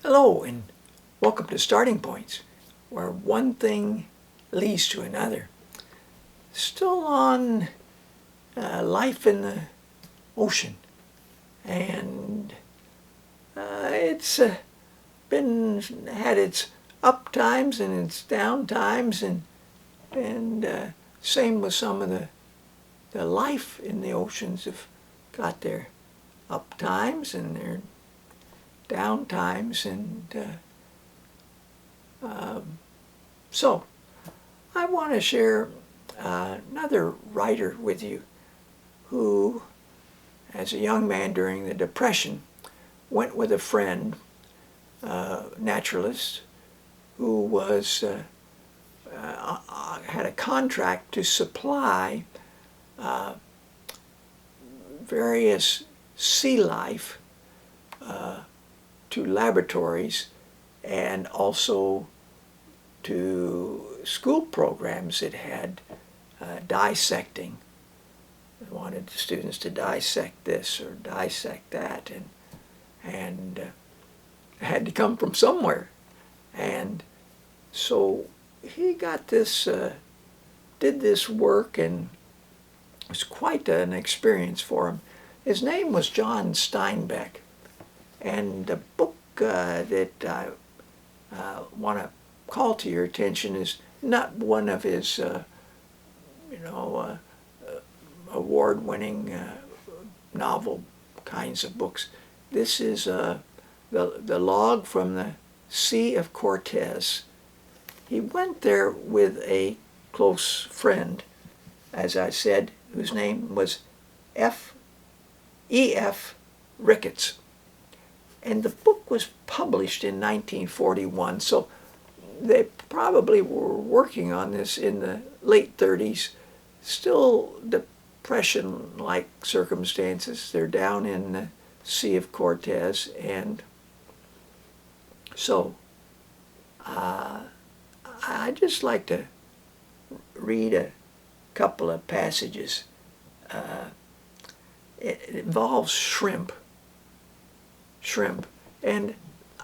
Hello and welcome to Starting Points, where one thing leads to another. Still on life in the ocean, and it's been had its up times and its down times, and same with some of the life in the oceans have got their up times and their down times, and so I want to share another writer with you who, as a young man during the Depression, went with a friend, naturalist, who was had a contract to supply various sea life to laboratories and also to school programs that had dissecting. They wanted the students to dissect this or dissect that, and had to come from somewhere. And so he got this, did this work, and it was quite an experience for him. His name was John Steinbeck. And the book that I want to call to your attention is not one of his, award-winning novel kinds of books. This is the log from the Sea of Cortez. He went there with a close friend, as I said, whose name was E.F. Ricketts. And the book was published in 1941, so they probably were working on this in the late 30s. Still depression-like circumstances. They're down in the Sea of Cortez, and so I'd just like to read a couple of passages. It involves shrimp. And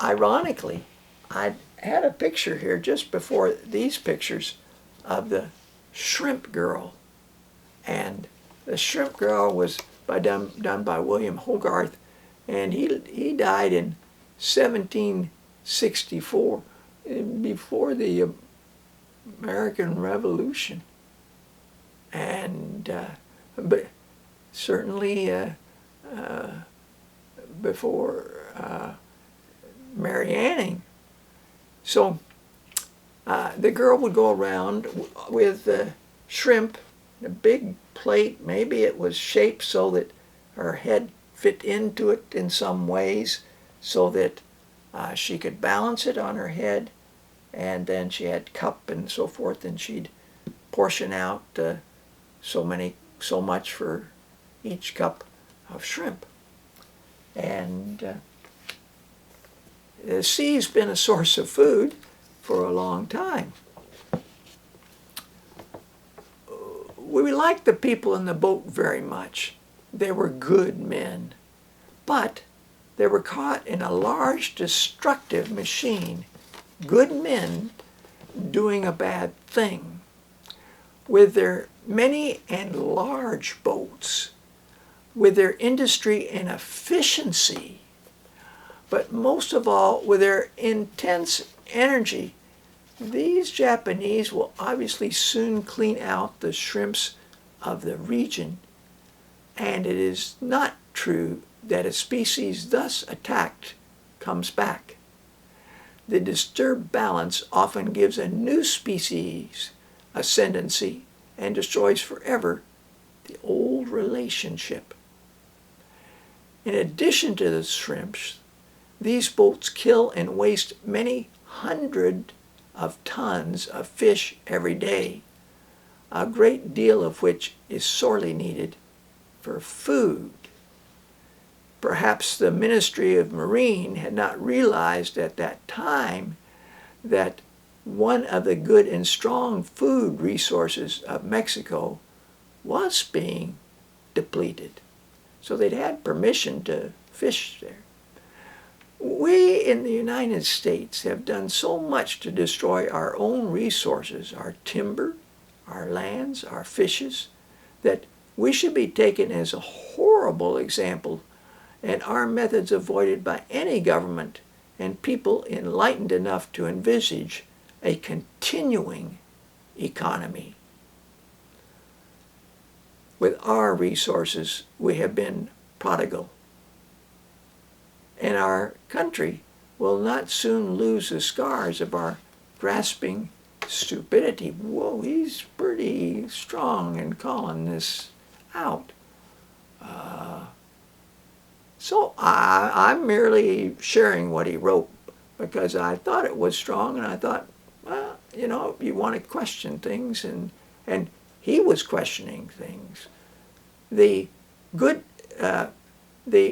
ironically, I had a picture here just before these pictures of the shrimp girl. And the shrimp girl was done by William Hogarth, and he died in 1764, before the American Revolution. And but certainly before Mary Anning. So the girl would go around with the shrimp, a big plate. Maybe it was shaped so that her head fit into it in some ways, so that she could balance it on her head, and then she had cup and so forth, and she'd portion out so much for each cup of shrimp. And the sea's been a source of food for a long time. We liked the people in the boat very much. They were good men. But they were caught in a large destructive machine. Good men doing a bad thing. With their many and large boats, with their industry and efficiency, but most of all with their intense energy, these Japanese will obviously soon clean out the shrimps of the region, and it is not true that a species thus attacked comes back. The disturbed balance often gives a new species ascendancy and destroys forever the old relationship. In addition to the shrimps, these boats kill and waste many hundred of tons of fish every day, a great deal of which is sorely needed for food. Perhaps the Ministry of Marine had not realized at that time that one of the good and strong food resources of Mexico was being depleted. So they'd had permission to fish there. We in the United States have done so much to destroy our own resources, our timber, our lands, our fishes, that we should be taken as a horrible example and our methods avoided by any government and people enlightened enough to envisage a continuing economy. With our resources, we have been prodigal. And our country will not soon lose the scars of our grasping stupidity. Whoa, he's pretty strong in calling this out. So I'm merely sharing what he wrote because I thought it was strong, and I thought, well, you know, you want to question things, and he was questioning things. The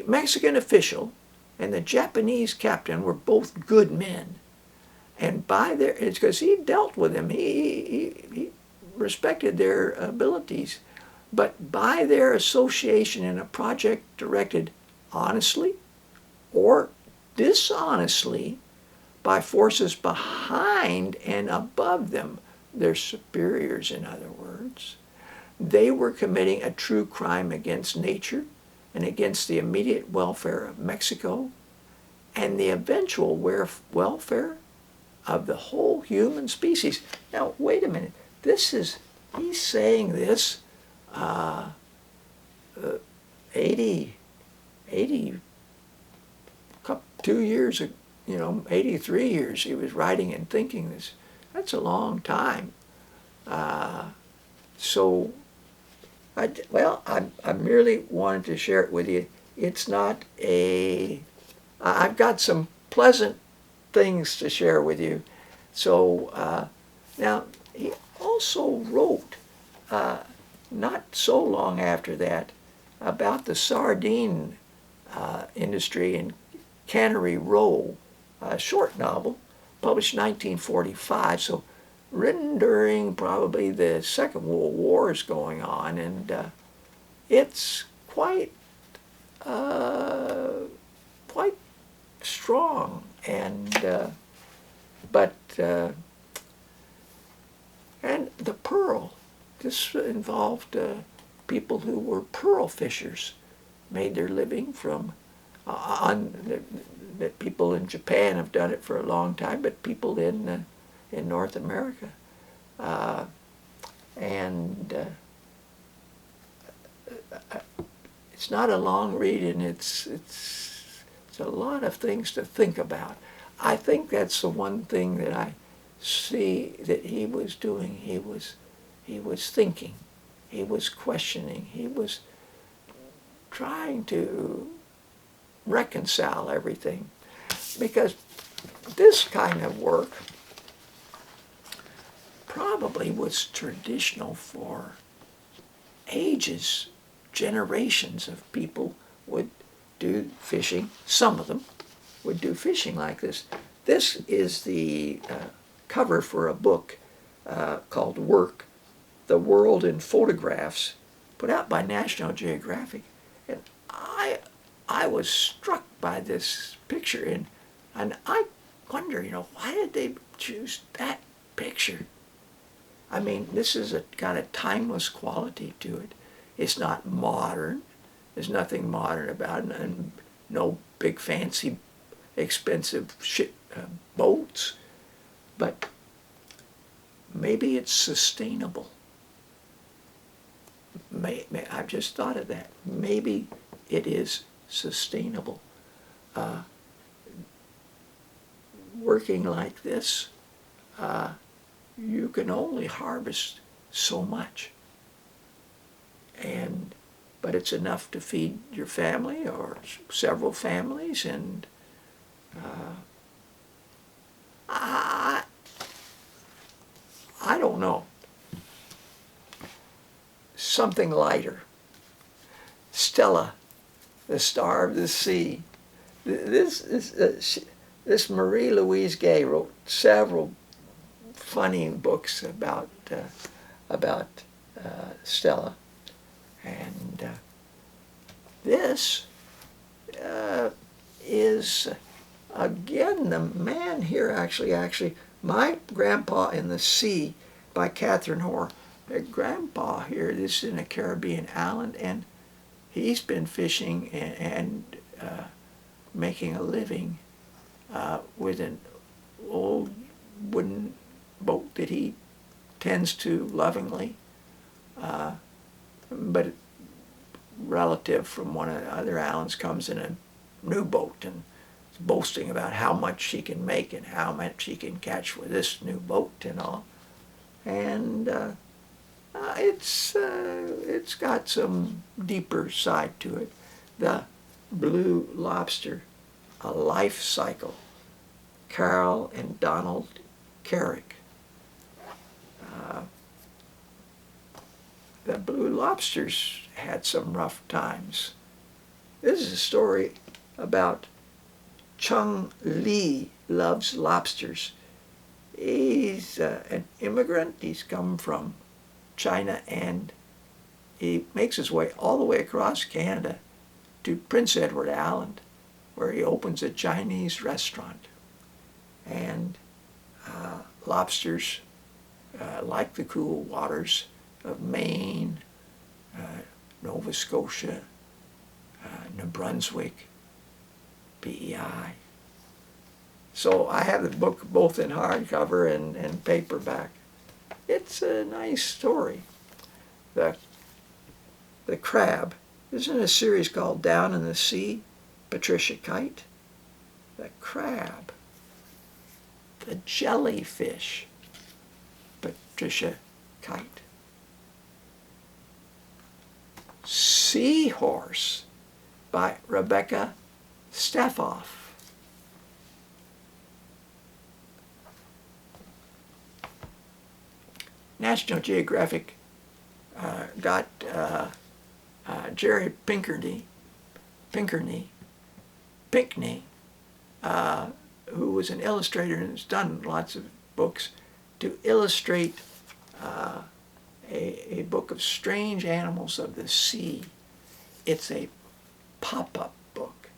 Mexican official and the Japanese captain were both good men, and it's because he dealt with them. He respected their abilities, but by their association in a project directed honestly or dishonestly by forces behind and above them, their superiors, in other words, they were committing a true crime against nature and against the immediate welfare of Mexico and the eventual welfare of the whole human species. Now, wait a minute. He's saying this 2 years, 83 years he was writing and thinking this. That's a long time. So, I merely wanted to share it with you. It's not I've got some pleasant things to share with you. So, now, he also wrote, not so long after that, about the sardine industry in Cannery Row, a short novel, published in 1945, so written during probably the Second World War is going on, and it's quite strong, and and the pearl. This involved people who were pearl fishers, made their living from that people in Japan have done it for a long time, but people in North America, it's not a long read, and it's a lot of things to think about. I think that's the one thing that I see that he was doing. He was thinking, he was questioning, he was trying to reconcile everything, because this kind of work probably was traditional for ages. Generations of people would do fishing. Some of them would do fishing like this. This is the cover for a book called Work, The World in Photographs, put out by National Geographic. And I was struck by this picture, and I wonder, why did they choose that picture? I mean, this has got a timeless quality to it. It's not modern. There's nothing modern about it, and no big fancy expensive boats. But maybe it's sustainable. I've just thought of that. Maybe it is sustainable. Working like this, you can only harvest so much. But it's enough to feed your family or several families, and I don't know. Something lighter. Stella, the Star of the Sea. This Marie Louise Gay wrote several funny books about Stella, and this is again, the man here actually, my Grandpa in the Sea by Catherine Hoare. The grandpa here, this is in a Caribbean island, and he's been fishing and making a living with an old wooden boat that he tends to lovingly, but a relative from one of the other islands comes in a new boat and is boasting about how much she can make and how much she can catch with this new boat and all. And it's got some deeper side to it. The Blue Lobster, A Life Cycle, Carol and Donald Carrick. The Blue Lobsters had some rough times. This is a story about Chung Lee loves lobsters. He's an immigrant. He's come from China, and he makes his way all the way across Canada to Prince Edward Island, where he opens a Chinese restaurant. And lobsters, like the cool waters of Maine, Nova Scotia, New Brunswick, PEI. So I have the book both in hardcover and paperback. It's a nice story. The Crab is in a series called Down in the Sea, Patricia Kite. The Crab. The Jellyfish, Patricia Kite. Seahorse by Rebecca Staffoff. National Geographic got Jerry Pinkney, who was an illustrator and has done lots of books, to illustrate a book of strange animals of the sea. It's a pop-up book.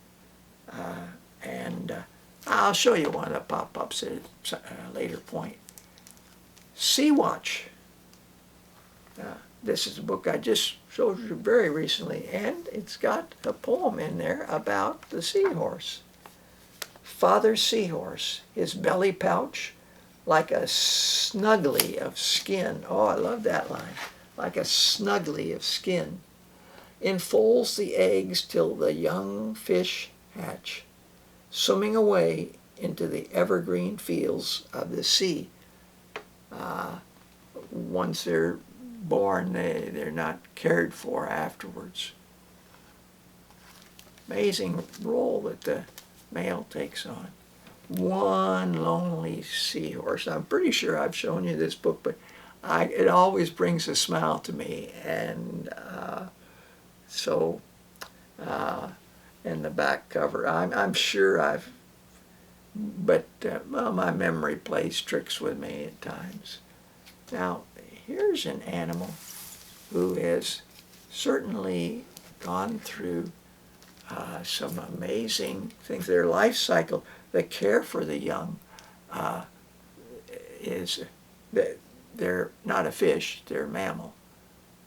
And I'll show you one of the pop-ups at a later point. Sea Watch. This is a book I just showed you very recently, and it's got a poem in there about the seahorse. Father Seahorse, his belly pouch like a snuggly of skin. Oh, I love that line. Like a snuggly of skin. Enfolds the eggs till the young fish hatch, swimming away into the evergreen fields of the sea. Once they're born, they're not cared for afterwards. Amazing role that the male takes on. One lonely seahorse. I'm pretty sure I've shown you this book, but it always brings a smile to me. And in the back cover, I'm sure but well, my memory plays tricks with me at times. Now, here's an animal who has certainly gone through some amazing things. Their life cycle, the care for the young, they're not a fish, they're a mammal.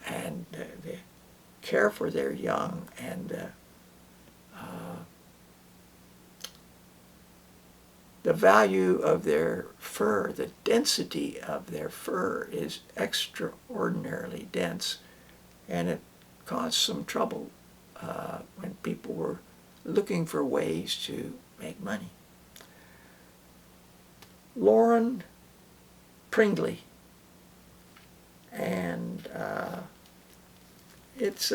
And they care for their young, and the value of their fur, the density of their fur is extraordinarily dense, and it caused some trouble when people were looking for ways to make money. Lauren Pringley, and it's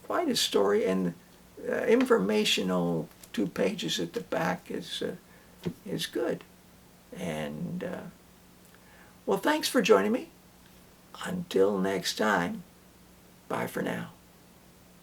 quite a story, and informational 2 pages at the back is good. And well, thanks for joining me. Until next time, bye for now.